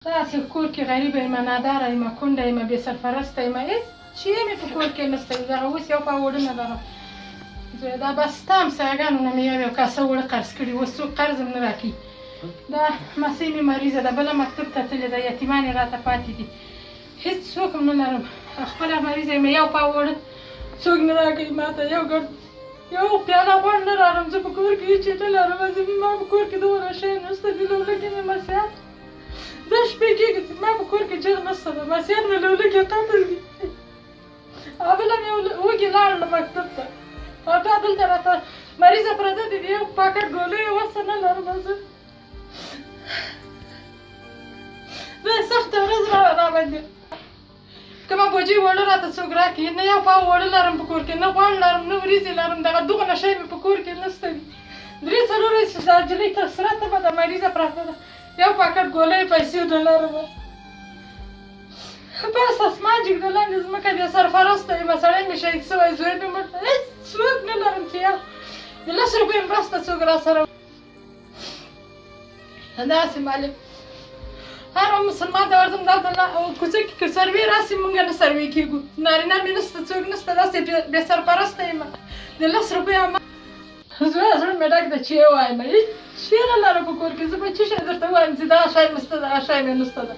داسې کور کې غریبه یم، ناداره یم، کونډه یم، بې سرپرسته یم، هېڅ شی مې په کور کې نشته. دغه اوس یو پاو اوړه نه لرم. دا بس ستا همسایهګانو نه مې یو کاسه اوړه قرض کړي، اوس څوک قرض هم نه راکوي. دا مسۍ مې مریضه ده، بله مکتب ته تللې ده، یتیمان یې راته پاتې دي، هېڅ څوک هم نه لرم. خپله مریضه یم، یو پاو اوړه څوک نه راکوي ماته، یو پیاله غوړ نه لرم. زه په کور کې هېڅ شی نه لرم. ما په کور کې دومره شی نشته دي. لولکې مې مسیحات دا شپې کېږي چې ما په کور کې جغ نشته ده، مسیحات مې لولکې قتل دي. او بله مې وږې لاړله مکتب ته، او بیا دلته راته مریضه پرته دي، یو پاکټ ګولیو وسه نه لرم. زه سخته ورځ راباندې کومه بوجۍ اوړه راته څوک راکوي، نه یو پاو اوړه لرم په کور کې، نه غوړ لرم، نه وریځې لرم. دغه دومره شی مې په کور کې نشته دي. 3-4 ورځې چې دا نجلۍ ته سره تبه ده، مریضه پراته ده، یو پاکټ ګولۍ پیسې نه لرم. بس اسمان جګ د لاندې ځمکه بې سرپرسته یم، سړی مې شهید شوی، زوی مې مړ، هېڅ څوک نه لرم چې یو د 10 روپیو مرسته څوک راسره داسې معلم. هر مسلمان ته ورځم دلته کوڅه کې که سروې راسي موږ نه سروې کېږو، نارینه مې نشته، څوک نشته، داسې بې سرپرسته یم. د 10 روپیو زړه مې ډک ده چې یې ووایم، هېڅ شی نه لرم په کور کې. زه به څه شی درته ووایم چې دغه شی مې شته، دغه شی مې نشته ده.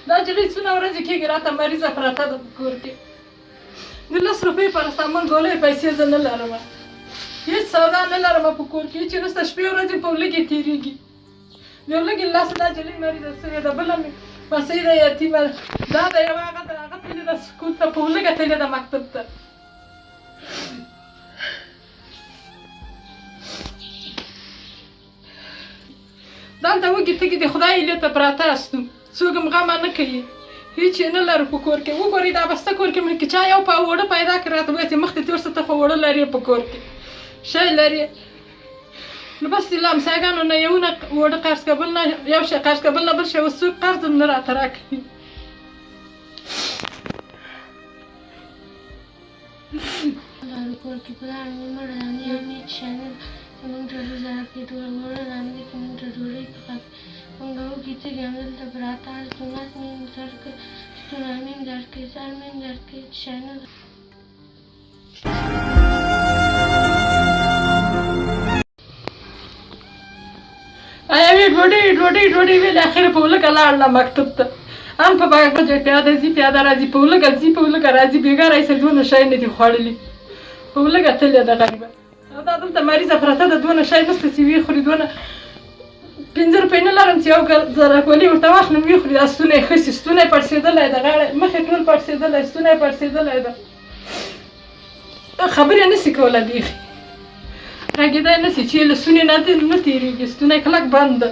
دا نجلۍ څونه ورځې کېږي راته مریضه پرته ده په کور کې. د 10 روپیو پاراسټامول ګولۍ پیسې زه نه لرم، هېڅ سودا نه لرم په کور کې، هېڅ نشته. شپې ورځې په ولږې تېرېږي. یو لږ لاسه دا نجلۍ مریضه شوې ده، بله مې مسۍ ده یتیمه ده. دا د یوه هغه ده، هغه تللې ده سکول ته، په ولږه تللې ده مکتب ته. دلته وږي تږي د خدای هیلې ته پراته استو، څوک هم غمه نه کوي، هېڅ یې نه لرو په کور کې. وګورئ دا بسته کور کې مې که چا یو پاو اوړه پیدا کړي راته وایي چې مخ دې تور شه، ته خو اوړه لرې په کور کې، شی لرې. نو بس له همسایګانو نه یوونه اوړه قرض که، بل نه یو شی قرض که، بل نه بل شی، اوس څوک قرض هم نه راته راکوي. کور کې پلار مې مړ ده، نیا مې هېڅ شی نه ده چې موږ ته ډوډۍ راکړي. ټوله اوړه را نه دي چې موږ ته ډوډۍ پخه کړي. موږ وږي تږي همدلته پراته، ستونات مې هم درد کوي، ستونی مې هم درد کوي، سر مې هم درد کوي، هېڅ شی نه ده. یوې ډوډۍ ویلې، اخر په ولږه لاړله مکتب ته. هم په بجې پیاده ځي، پیاده راځي، په ولږه ځي، په ولږه راځي. بېګا رایسه دونه شی نه دي خوړلي، په ولږه تللې ده غریبه. او دا دلته مریضه پرته ده، دونه شی نشته چې ویې خوري. دونه 5 روپۍ نه لرم چې یو ځله ګولۍ ورته واخلم ویې خوري. دا ستونی یې ښه شي، ستونی یې پړسېدلی ده، غاړه مخ یې ټول پړسېدلی، ستونی یې پړسېدلی ده، خبرې نه شي کولی، بیخي غږېدی نه شي چې له ستوني نه تېرېږي، ستونی کلک بند ده.